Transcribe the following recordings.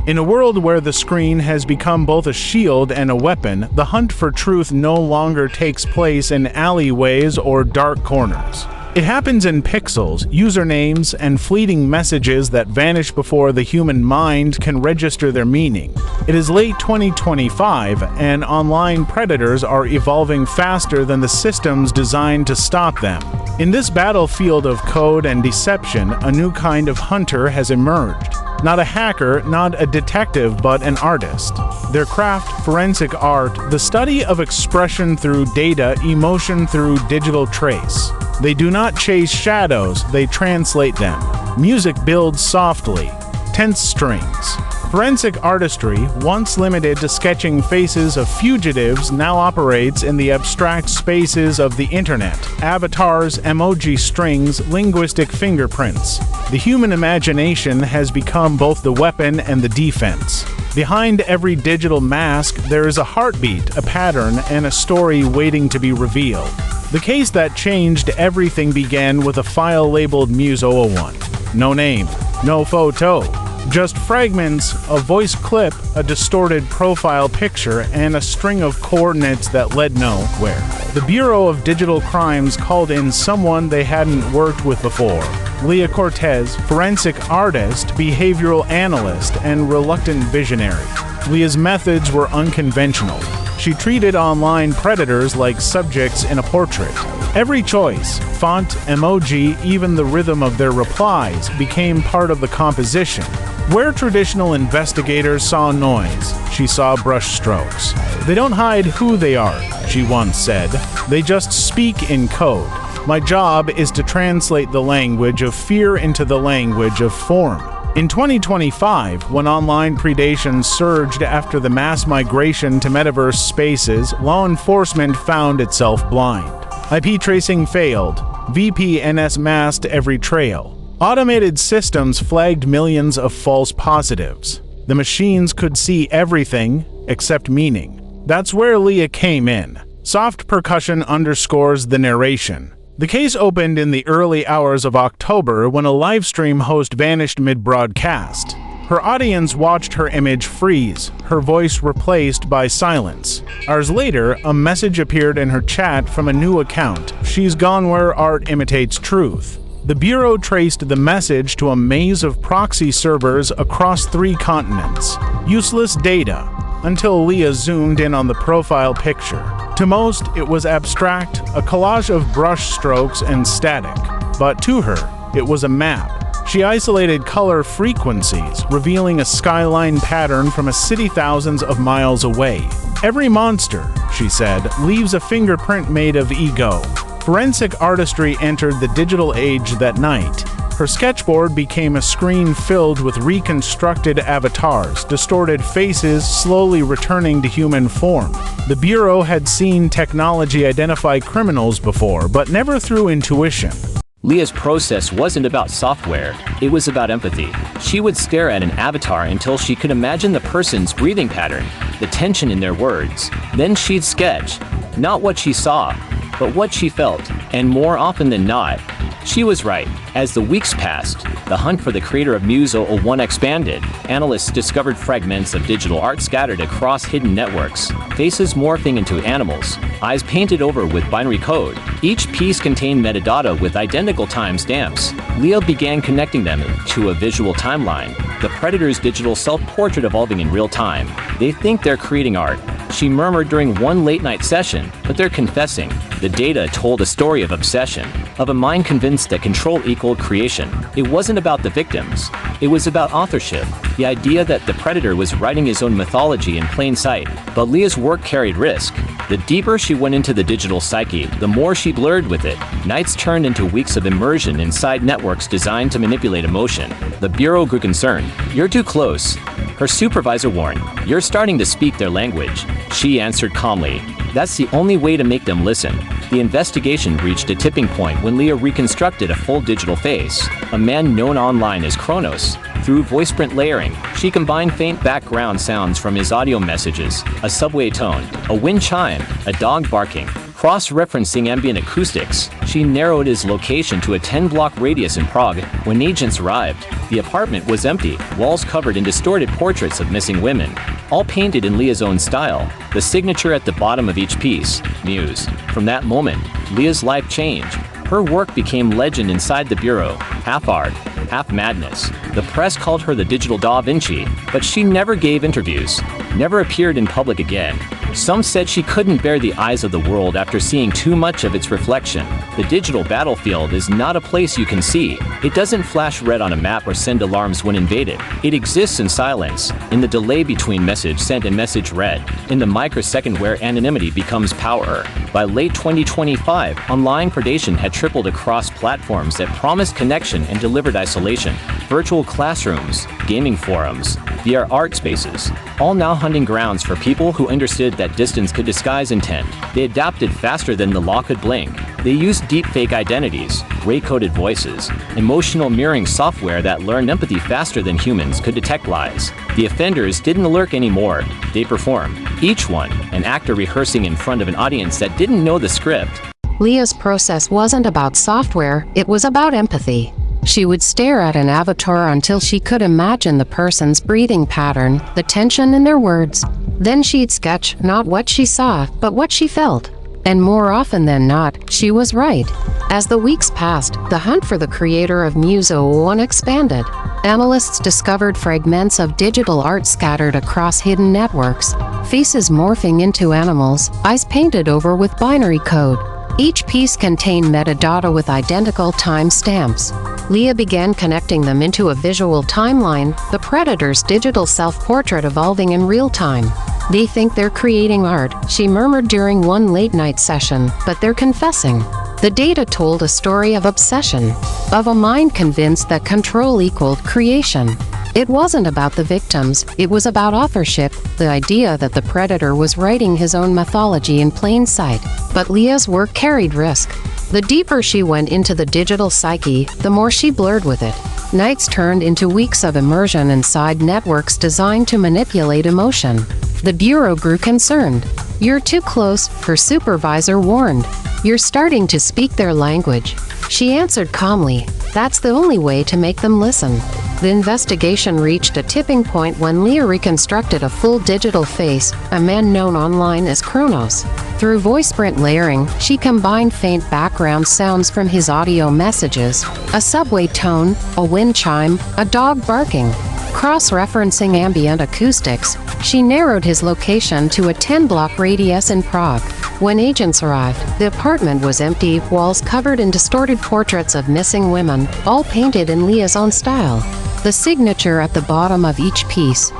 In a world where the screen has become both a shield and a weapon, the hunt for truth no longer takes place in alleyways or dark corners. It happens in pixels, usernames, and fleeting messages that vanish before the human mind can register their meaning. It is late 2025, and online predators are evolving faster than the systems designed to stop them. In this battlefield of code and deception, a new kind of hunter has emerged. Not a hacker, not a detective, but an artist. Their craft, forensic art, the study of expression through data, emotion through digital trace. They do not chase shadows, they translate them. Music builds softly, tense strings. Forensic artistry, once limited to sketching faces of fugitives, now operates in the abstract spaces of the internet. Avatars, emoji strings, linguistic fingerprints. The human imagination has become both the weapon and the defense. Behind every digital mask, there is a heartbeat, a pattern, and a story waiting to be revealed. The case that changed everything began with a file labeled Muse001. No name, no photo. Just fragments, a voice clip, a distorted profile picture, and a string of coordinates that led nowhere. The Bureau of Digital Crimes called in someone they hadn't worked with before. Leah Cortez, forensic artist, behavioral analyst, and reluctant visionary. Leah's methods were unconventional. She treated online predators like subjects in a portrait. Every choice, font, emoji, even the rhythm of their replies, became part of the composition. Where traditional investigators saw noise, she saw brushstrokes. They don't hide who they are, she once said. They just speak in code. My job is to translate the language of fear into the language of form. In 2025, when online predation surged after the mass migration to metaverse spaces, law enforcement found itself blind. IP tracing failed. VPNs masked every trail. Automated systems flagged millions of false positives. The machines could see everything except meaning. That's where Leah came in. Soft percussion underscores the narration. The case opened in the early hours of October when a livestream host vanished mid-broadcast. Her audience watched her image freeze, her voice replaced by silence. Hours later, a message appeared in her chat from a new account. She's gone where art imitates truth. The Bureau traced the message to a maze of proxy servers across 3 continents. Useless data, until Leah zoomed in on the profile picture. To most, it was abstract, a collage of brush strokes and static. But to her, it was a map. She isolated color frequencies, revealing a skyline pattern from a city thousands of miles away. Every monster, she said, leaves a fingerprint made of ego. Forensic artistry entered the digital age that night. Her sketchboard became a screen filled with reconstructed avatars, distorted faces slowly returning to human form. The Bureau had seen technology identify criminals before, but never through intuition. Leah's process wasn't about software, it was about empathy. She would stare at an avatar until she could imagine the person's breathing pattern, the tension in their words. Then she'd sketch, not what she saw, but what she felt, and more often than not, she was right. As the weeks passed, the hunt for the creator of Muse001 expanded. Analysts discovered fragments of digital art scattered across hidden networks, faces morphing into animals, eyes painted over with binary code. Each piece contained metadata with identical timestamps. Leah began connecting them to a visual timeline, the predator's digital self-portrait evolving in real time. They think they're creating art, she murmured during one late-night session, but they're confessing. The data told a story of obsession, of a mind convinced that control equaled creation. It wasn't about the victims. It was about authorship, the idea that the predator was writing his own mythology in plain sight. But Leah's work carried risk. The deeper she went into the digital psyche, the more she blurred with it. Nights turned into weeks of immersion inside networks designed to manipulate emotion. The Bureau grew concerned. You're too close. Her supervisor warned, you're starting to speak their language. She answered calmly, that's the only way to make them listen. The investigation reached a tipping point when Leah reconstructed a full digital face, a man known online as Kronos. Through voice print layering, she combined faint background sounds from his audio messages, a subway tone, a wind chime, a dog barking. Cross-referencing ambient acoustics, she narrowed his location to a 10-block radius in Prague. When agents arrived, The apartment was empty, walls covered in distorted portraits of missing women, all painted in Leah's own style, the signature at the bottom of each piece, Muse. From that moment, Leah's life changed. Her work became legend inside the bureau, half art, half madness. The press called her the Digital Da Vinci, but she never gave interviews, never appeared in public again. Some said she couldn't bear the eyes of the world after seeing too much of its reflection. The digital battlefield is not a place you can see. It doesn't flash red on a map or send alarms when invaded. It exists in silence, in the delay between message sent and message read, in the microsecond where anonymity becomes power. By late 2025, online predation had tripled across platforms that promised connection and delivered isolation. Virtual classrooms, gaming forums, VR art spaces, all now hunting grounds for people who understood that distance could disguise intent. They adapted faster than the law could blink. They used deepfake identities, gray-coded voices, emotional mirroring software that learned empathy faster than humans could detect lies. The offenders didn't lurk anymore, they performed. Each one, an actor rehearsing in front of an audience that didn't know the script. Leah's process wasn't about software, it was about empathy. She would stare at an avatar until she could imagine the person's breathing pattern, the tension in their words. Then she'd sketch not what she saw, but what she felt. And more often than not, she was right. As the weeks passed, the hunt for the creator of Muse 01 expanded. Analysts discovered fragments of digital art scattered across hidden networks, faces morphing into animals, eyes painted over with binary code. Each piece contained metadata with identical timestamps. Leah began connecting them into a visual timeline, the predator's digital self-portrait evolving in real time. They think they're creating art, she murmured during one late-night session, but they're confessing. The data told a story of obsession, of a mind convinced that control equaled creation. It wasn't about the victims, it was about authorship, the idea that the predator was writing his own mythology in plain sight. But Leah's work carried risk. The deeper she went into the digital psyche, the more she blurred with it. Nights turned into weeks of immersion inside networks designed to manipulate emotion. The Bureau grew concerned. "You're too close," her supervisor warned. "You're starting to speak their language." She answered calmly, "That's the only way to make them listen." The investigation reached a tipping point when Leah reconstructed a full digital face, a man known online as Kronos. Through voice print layering, she combined faint background sounds from his audio messages, a subway tone, a wind chime, a dog barking. Cross-referencing ambient acoustics, she narrowed his location to a 10-block radius in Prague. When agents arrived, the apartment was empty, walls covered in distorted portraits of missing women, all painted in Leah's own style. The signature at the bottom of each piece,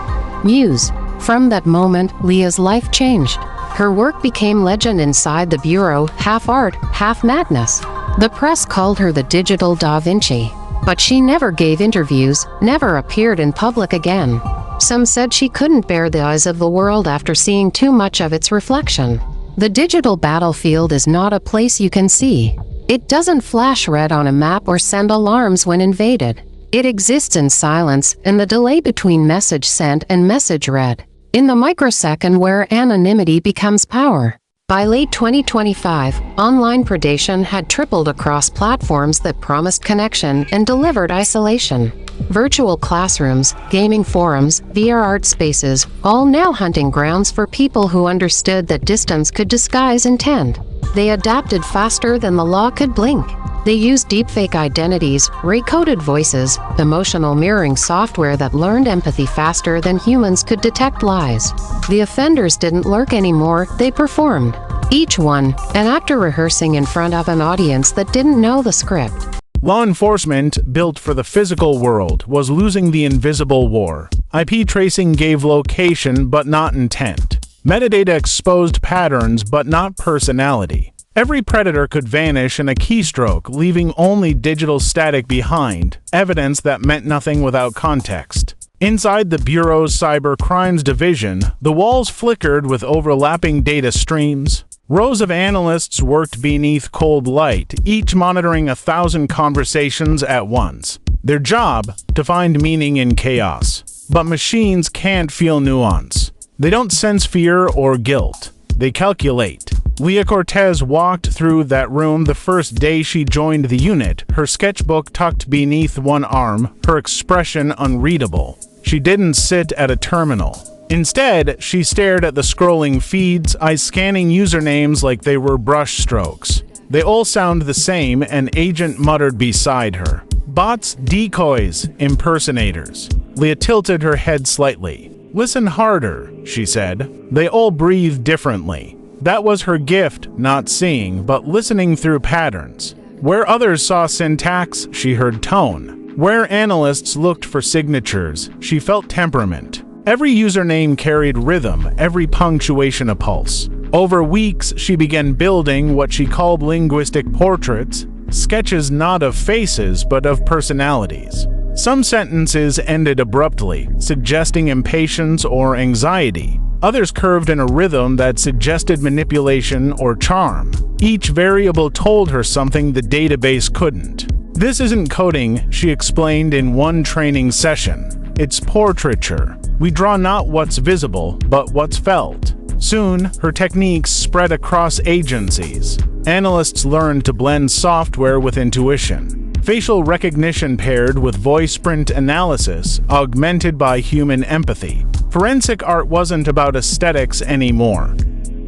Muse. From that moment, Leah's life changed. Her work became legend inside the Bureau, half art, half madness. The press called her the Digital Da Vinci. But she never gave interviews, never appeared in public again. Some said she couldn't bear the eyes of the world after seeing too much of its reflection. The digital battlefield is not a place you can see. It doesn't flash red on a map or send alarms when invaded. It exists in silence, in the delay between message sent and message read, in the microsecond where anonymity becomes power. By late 2025, online predation had tripled across platforms that promised connection and delivered isolation. Virtual classrooms, gaming forums, VR art spaces, all now hunting grounds for people who understood that distance could disguise intent. They adapted faster than the law could blink. They used deepfake identities, recoded voices, emotional mirroring software that learned empathy faster than humans could detect lies. The offenders didn't lurk anymore, they performed. Each one, an actor rehearsing in front of an audience that didn't know the script. Law enforcement, built for the physical world, was losing the invisible war. IP tracing gave location but not intent. Metadata exposed patterns but not personality. Every predator could vanish in a keystroke, leaving only digital static behind, evidence that meant nothing without context. Inside the Bureau's Cybercrimes division, the walls flickered with overlapping data streams. Rows of analysts worked beneath cold light, each monitoring 1,000 conversations at once. Their job? To find meaning in chaos. But machines can't feel nuance. They don't sense fear or guilt. They calculate. Leah Cortez walked through that room the first day she joined the unit, her sketchbook tucked beneath one arm, her expression unreadable. She didn't sit at a terminal. Instead, she stared at the scrolling feeds, eyes scanning usernames like they were brush strokes. They all sound the same, an agent muttered beside her. Bots, decoys, impersonators. Leah tilted her head slightly. Listen harder, she said. They all breathe differently. That was her gift, not seeing, but listening through patterns. Where others saw syntax, she heard tone. Where analysts looked for signatures, she felt temperament. Every username carried rhythm, every punctuation a pulse. Over weeks, she began building what she called linguistic portraits, sketches not of faces but of personalities. Some sentences ended abruptly, suggesting impatience or anxiety. Others curved in a rhythm that suggested manipulation or charm. Each variable told her something the database couldn't. This isn't coding, she explained in one training session. It's portraiture. We draw not what's visible, but what's felt. Soon, her techniques spread across agencies. Analysts learned to blend software with intuition. Facial recognition paired with voice print analysis, augmented by human empathy. Forensic art wasn't about aesthetics anymore.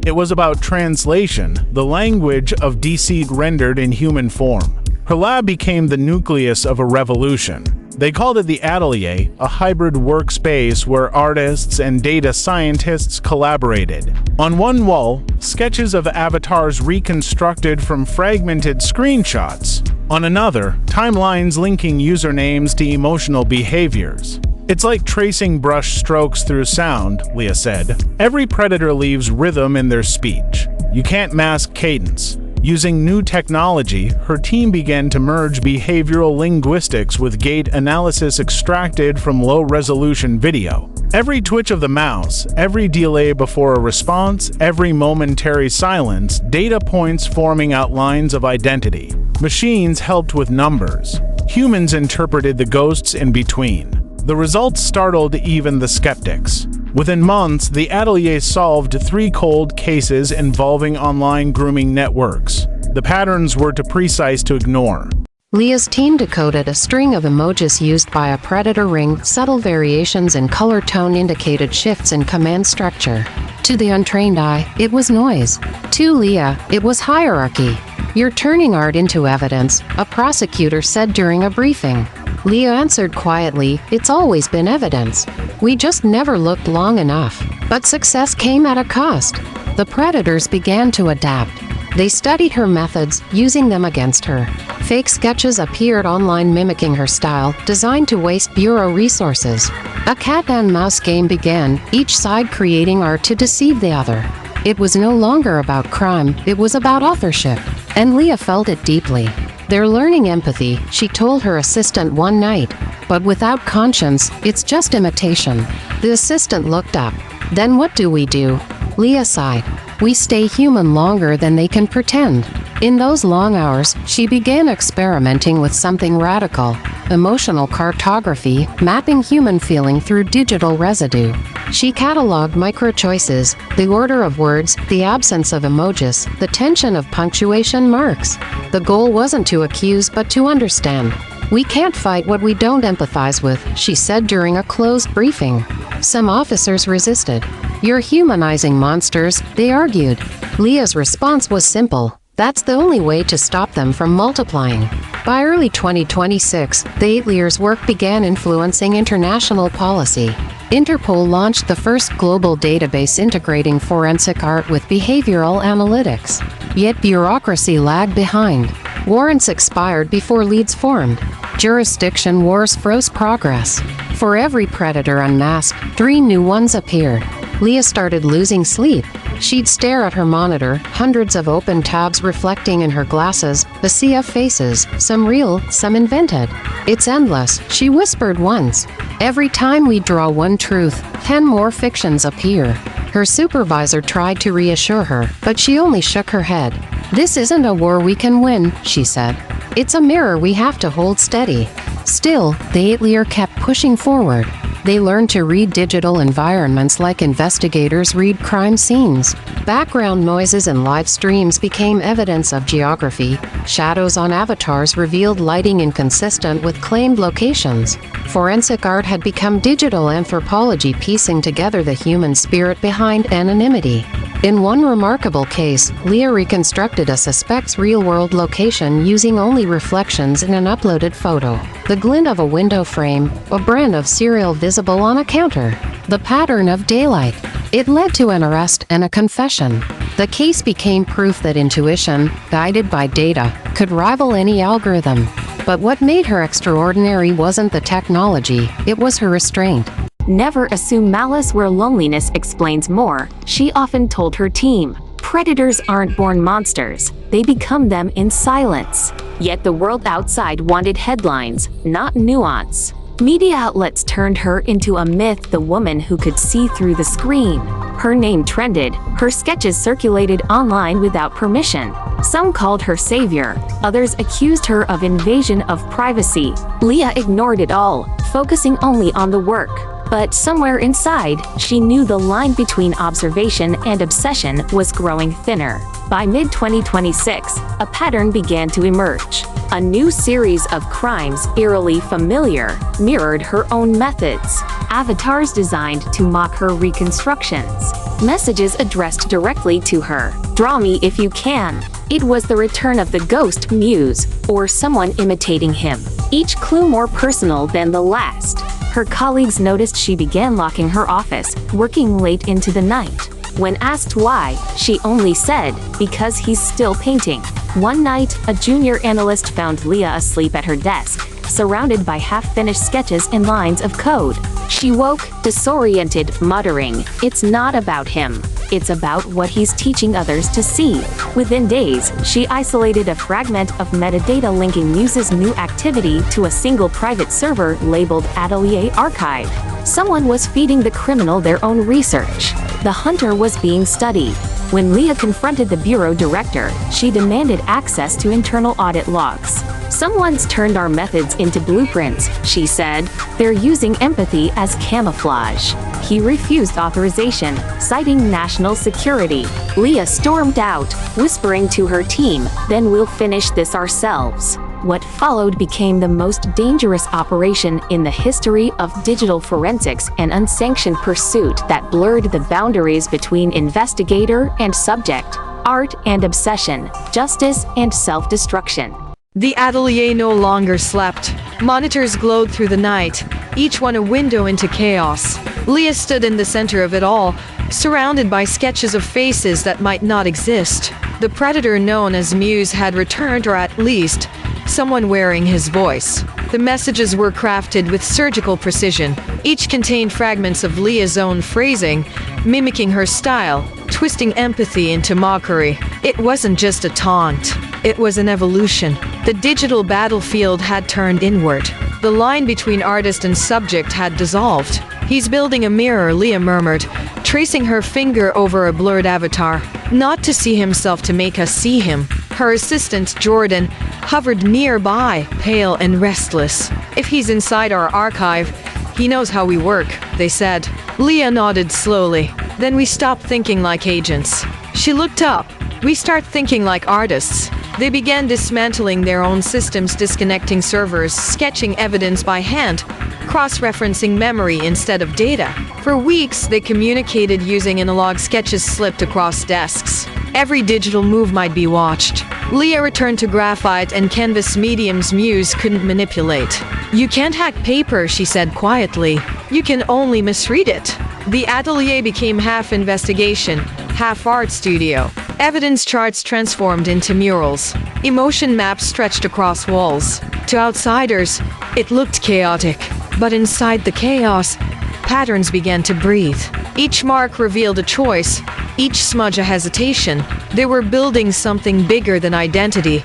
It was about translation, the language of deceit rendered in human form. Her lab became the nucleus of a revolution. They called it the Atelier, a hybrid workspace where artists and data scientists collaborated. On one wall, sketches of avatars reconstructed from fragmented screenshots. On another, timelines linking usernames to emotional behaviors. It's like tracing brush strokes through sound, Leah said. Every predator leaves rhythm in their speech. You can't mask cadence. Using new technology, her team began to merge behavioral linguistics with gait analysis extracted from low-resolution video. Every twitch of the mouse, every delay before a response, every momentary silence, data points forming outlines of identity. Machines helped with numbers. Humans interpreted the ghosts in between. The results startled even the skeptics. Within months, the Atelier solved 3 cold cases involving online grooming networks. The patterns were too precise to ignore. Leah's team decoded a string of emojis used by a predator ring. Subtle variations in color tone indicated shifts in command structure. To the untrained eye, it was noise. To Leah, it was hierarchy. "You're turning art into evidence," a prosecutor said during a briefing. Leah answered quietly, "It's always been evidence. We just never looked long enough." But success came at a cost. The predators began to adapt. They studied her methods, using them against her. Fake sketches appeared online mimicking her style, designed to waste bureau resources. A cat-and-mouse game began, each side creating art to deceive the other. It was no longer about crime, it was about authorship. And Leah felt it deeply. "They're learning empathy," she told her assistant one night. "But without conscience, it's just imitation." The assistant looked up. "Then what do we do?" Leah sighed. "We stay human longer than they can pretend." In those long hours, she began experimenting with something radical: emotional cartography, mapping human feeling through digital residue. She cataloged micro-choices, the order of words, the absence of emojis, the tension of punctuation marks. The goal wasn't to accuse but to understand. "We can't fight what we don't empathize with," she said during a closed briefing. Some officers resisted. "You're humanizing monsters," they argued. Leah's response was simple: that's the only way to stop them from multiplying. By early 2026, the Atelier's work began influencing international policy. Interpol launched the first global database integrating forensic art with behavioral analytics. Yet bureaucracy lagged behind. Warrants expired before leads formed. Jurisdiction wars froze progress. For every predator unmasked, 3 new ones appeared. Leah started losing sleep. She'd stare at her monitor, hundreds of open tabs reflecting in her glasses, a sea of faces, some real, some invented. "It's endless," she whispered once. "Every time we draw one truth, 10 more fictions appear." Her supervisor tried to reassure her, but she only shook her head. "This isn't a war we can win," she said. "It's a mirror we have to hold steady." Still, the Atelier kept pushing forward. They learned to read digital environments like investigators read crime scenes. Background noises and live streams became evidence of geography. Shadows on avatars revealed lighting inconsistent with claimed locations. Forensic art had become digital anthropology, piecing together the human spirit behind anonymity. In one remarkable case, Leah reconstructed a suspect's real-world location using only reflections in an uploaded photo. The glint of a window frame, a brand of cereal visible on a counter, the pattern of daylight. It led to an arrest and a confession. The case became proof that intuition, guided by data, could rival any algorithm. But what made her extraordinary wasn't the technology, it was her restraint. Never assume malice where loneliness explains more, she often told her team. Predators aren't born monsters, they become them in silence. Yet the world outside wanted headlines, not nuance. Media outlets turned her into a myth, the woman who could see through the screen. Her name trended, her sketches circulated online without permission. Some called her savior, others accused her of invasion of privacy. Leah ignored it all, focusing only on the work. But somewhere inside, she knew the line between observation and obsession was growing thinner. By mid-2026, a pattern began to emerge. A new series of crimes, eerily familiar, mirrored her own methods. Avatars designed to mock her reconstructions. Messages addressed directly to her. "Draw me if you can." It was the return of the ghost muse, or someone imitating him. Each clue more personal than the last. Her colleagues noticed she began locking her office, working late into the night. When asked why, she only said, "Because he's still painting." One night, a junior analyst found Leah asleep at her desk, surrounded by half-finished sketches and lines of code. She woke, disoriented, muttering, "It's not about him. It's about what he's teaching others to see." Within days, she isolated a fragment of metadata linking Muse's new activity to a single private server labeled Atelier Archive. Someone was feeding the criminal their own research. The hunter was being studied. When Leah confronted the bureau director, she demanded access to internal audit logs. "Someone's turned our methods into blueprints," she said. "They're using empathy as camouflage." He refused authorization, citing national security. Leah stormed out, whispering to her team, "Then we'll finish this ourselves." What followed became the most dangerous operation in the history of digital forensics, an unsanctioned pursuit that blurred the boundaries between investigator and subject, art and obsession, justice and self-destruction. The atelier no longer slept. Monitors glowed through the night, each one a window into chaos. Leah stood in the center of it all, surrounded by sketches of faces that might not exist. The predator known as Muse had returned, or at least, someone wearing his voice. The messages were crafted with surgical precision. Each contained fragments of Leah's own phrasing, mimicking her style, twisting empathy into mockery. It wasn't just a taunt. It was an evolution. The digital battlefield had turned inward. The line between artist and subject had dissolved. "He's building a mirror," Leah murmured, tracing her finger over a blurred avatar. "Not to see himself, to make us see him." Her assistant, Jordan, hovered nearby, pale and restless. "If he's inside our archive, he knows how we work," they said. Leah nodded slowly. "Then we stop thinking like agents." She looked up. "We start thinking like artists." They began dismantling their own systems, disconnecting servers, sketching evidence by hand, cross-referencing memory instead of data. For weeks, they communicated using analog sketches slipped across desks. Every digital move might be watched. Leah returned to graphite and canvas mediums Muse couldn't manipulate. "You can't hack paper," she said quietly. "You can only misread it." The atelier became half investigation, half art studio. Evidence charts transformed into murals. Emotion maps stretched across walls. To outsiders, it looked chaotic. But inside the chaos, patterns began to breathe. Each mark revealed a choice, each smudge a hesitation. They were building something bigger than identity.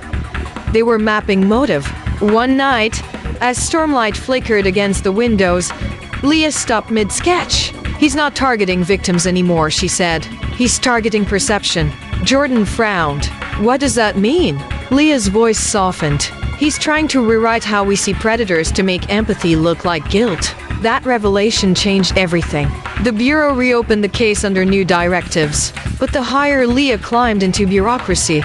They were mapping motive. One night, as stormlight flickered against the windows, Leah stopped mid-sketch. "He's not targeting victims anymore," she said. "He's targeting perception." Jordan frowned. "What does that mean?" Leah's voice softened. "He's trying to rewrite how we see predators to make empathy look like guilt." That revelation changed everything. The Bureau reopened the case under new directives, but the higher Leah climbed into bureaucracy,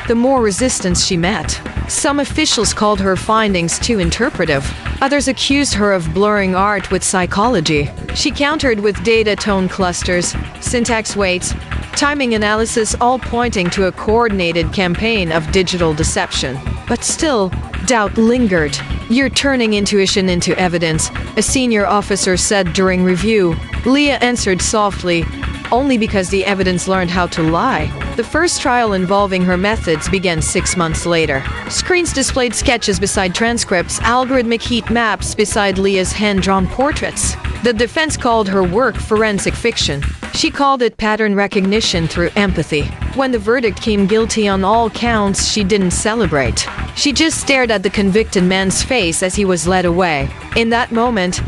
the more resistance she met. Some officials called her findings too interpretive. Others accused her of blurring art with psychology. She countered with data tone clusters, syntax weights, timing analysis, all pointing to a coordinated campaign of digital deception. But still, doubt lingered. "You're turning intuition into evidence," a senior officer said during review. Leah answered softly, "Only because the evidence learned how to lie." The first trial involving her methods began 6 months later. Screens displayed sketches beside transcripts, algorithmic heat maps beside Leah's hand-drawn portraits. The defense called her work forensic fiction. She called it pattern recognition through empathy. When the verdict came guilty on all counts, she didn't celebrate. She just stared at the convicted man's face as he was led away. In that moment,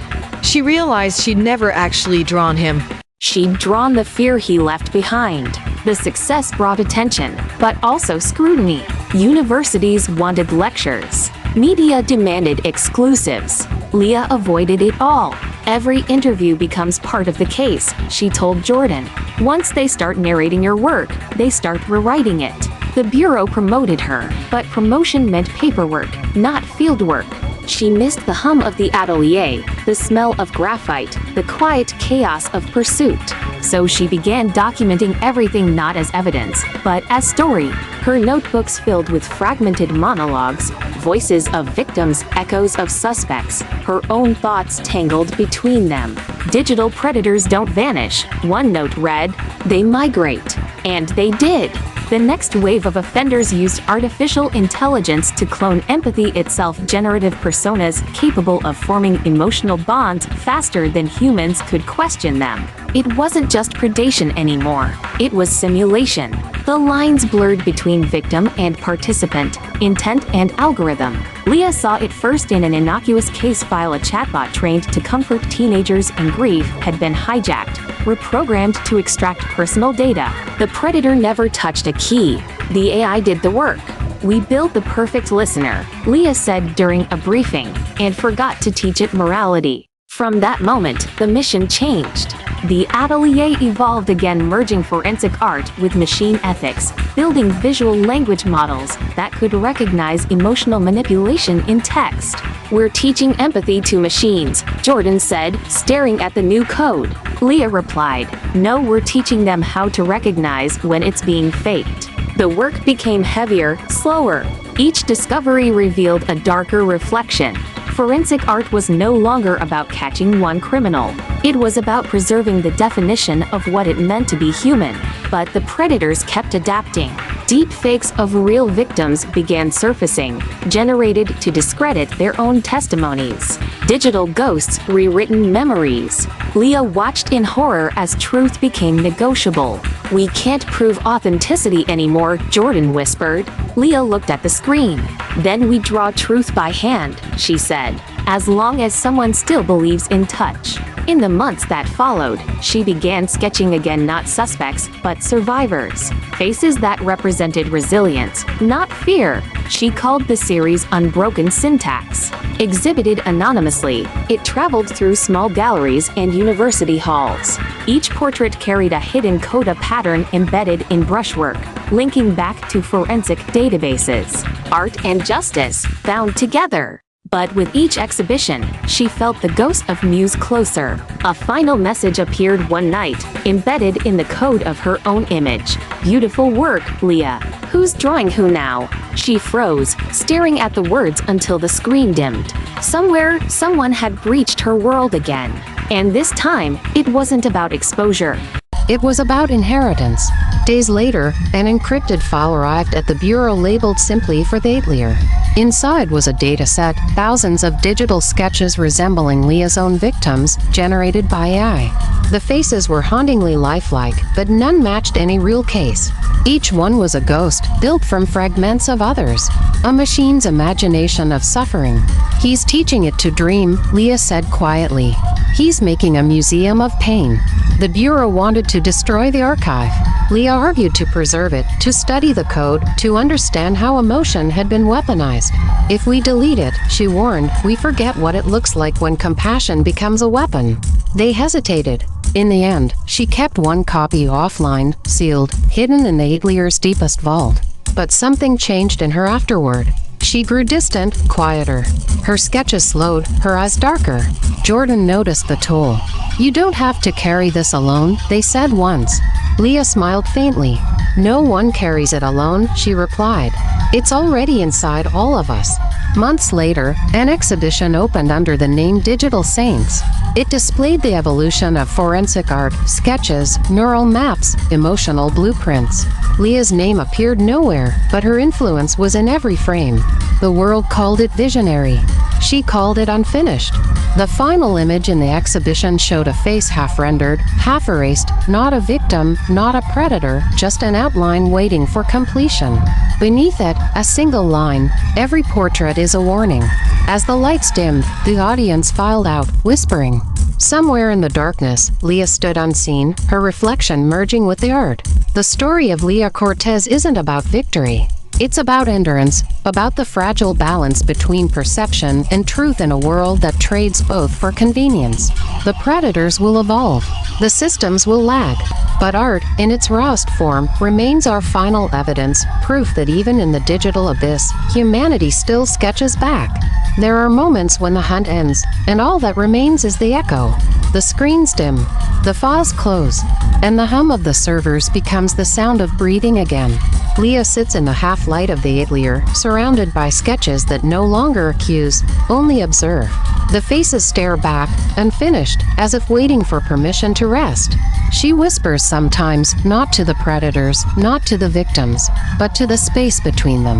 she realized she'd never actually drawn him. She'd drawn the fear he left behind. The success brought attention, but also scrutiny. Universities wanted lectures. Media demanded exclusives. Leah avoided it all. "Every interview becomes part of the case," she told Jordan. "Once they start narrating your work, they start rewriting it." The Bureau promoted her, but promotion meant paperwork, not fieldwork. She missed the hum of the atelier, the smell of graphite, the quiet chaos of pursuit. So she began documenting everything not as evidence, but as story. Her notebooks filled with fragmented monologues, voices of victims, echoes of suspects, her own thoughts tangled between them. "Digital predators don't vanish," one note read. "They migrate." And they did. The next wave of offenders used artificial intelligence to clone empathy itself, generative personas capable of forming emotional bonds faster than humans could question them. It wasn't just predation anymore. It was simulation. The lines blurred between victim and participant, intent and algorithm. Leah saw it first in an innocuous case file. A chatbot trained to comfort teenagers in grief had been hijacked, reprogrammed to extract personal data. The predator never touched a key. The AI did the work. "We built the perfect listener," Leah said during a briefing, and forgot to teach it morality. From that moment, the mission changed. The atelier evolved again, merging forensic art with machine ethics, building visual language models that could recognize emotional manipulation in text. "We're teaching empathy to machines," Jordan said, staring at the new code. Leah replied, "No, we're teaching them how to recognize when it's being faked." The work became heavier, slower. Each discovery revealed a darker reflection. Forensic art was no longer about catching one criminal. It was about preserving the definition of what it meant to be human. But the predators kept adapting. Deep fakes of real victims began surfacing, generated to discredit their own testimonies. Digital ghosts, rewritten memories. Leah watched in horror as truth became negotiable. "We can't prove authenticity anymore," Jordan whispered. Leah looked at the screen. "Then we draw truth by hand," she said, "as long as someone still believes in touch." In the months that followed, she began sketching again, not suspects, but survivors. Faces that represented resilience, not fear. She called the series Unbroken Syntax. Exhibited anonymously, it traveled through small galleries and university halls. Each portrait carried a hidden coda pattern embedded in brushwork, linking back to forensic databases. Art and justice, bound together. But with each exhibition, she felt the ghost of Muse closer. A final message appeared one night, embedded in the code of her own image. "Beautiful work, Leah. Who's drawing who now?" She froze, staring at the words until the screen dimmed. Somewhere, someone had breached her world again. And this time, it wasn't about exposure. It was about inheritance. Days later, an encrypted file arrived at the Bureau labeled simply for Leah. Inside was a dataset, thousands of digital sketches resembling Leah's own victims, generated by AI. The faces were hauntingly lifelike, but none matched any real case. Each one was a ghost, built from fragments of others. A machine's imagination of suffering. "He's teaching it to dream," Leah said quietly. "He's making a museum of pain." The Bureau wanted to destroy the archive. Leah argued to preserve it, to study the code, to understand how emotion had been weaponized. If we delete it, she warned, we forget what it looks like when compassion becomes a weapon. They hesitated. In the end, she kept one copy offline, sealed, hidden in the Atelier's deepest vault. But something changed in her afterward. She grew distant, quieter. Her sketches slowed, her eyes darker. Jordan noticed the toll. You don't have to carry this alone, they said once. Leah smiled faintly. No one carries it alone, she replied. It's already inside all of us. Months later, an exhibition opened under the name Digital Saints. It displayed the evolution of forensic art, sketches, neural maps, emotional blueprints. Leah's name appeared nowhere, but her influence was in every frame. The world called it visionary. She called it unfinished. The final image in the exhibition showed a face half-rendered, half-erased, not a victim, not a predator, just an outline waiting for completion. Beneath it, a single line, every portrait is a warning. As the lights dimmed, the audience filed out, whispering. Somewhere in the darkness, Leah stood unseen, her reflection merging with the art. The story of Leah Cortez isn't about victory. It's about endurance, about the fragile balance between perception and truth in a world that trades both for convenience. The predators will evolve. The systems will lag. But art, in its rawest form, remains our final evidence, proof that even in the digital abyss, humanity still sketches back. There are moments when the hunt ends, and all that remains is the echo. The screens dim, the files close, and the hum of the servers becomes the sound of breathing again. Leah sits in the half-light of the Atelier, surrounded by sketches that no longer accuse, only observe. The faces stare back, unfinished, as if waiting for permission to rest. She whispers sometimes, not to the predators, not to the victims, but to the space between them.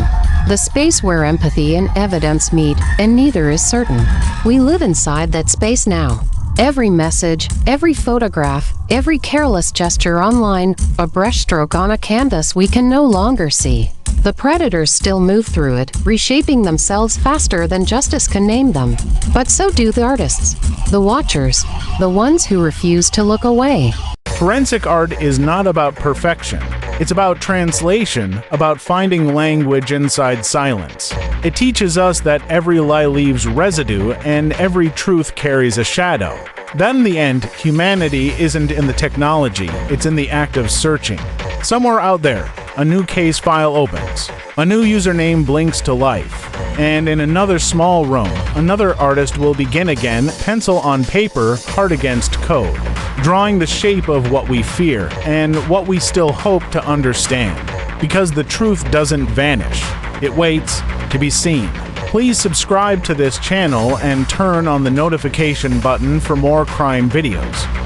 The space where empathy and evidence meet, and neither is certain. We live inside that space now. Every message, every photograph, every careless gesture online, a brushstroke on a canvas we can no longer see. The predators still move through it, reshaping themselves faster than justice can name them. But so do the artists, the watchers, the ones who refuse to look away. Forensic art is not about perfection. It's about translation, about finding language inside silence. It teaches us that every lie leaves residue and every truth carries a shadow. That in the end, humanity isn't in the technology, it's in the act of searching. Somewhere out there, a new case file opens. A new username blinks to life. And in another small room, another artist will begin again, pencil on paper, heart against code, drawing the shape of what we fear and what we still hope to understand. Because the truth doesn't vanish. It waits to be seen. Please subscribe to this channel and turn on the notification button for more crime videos.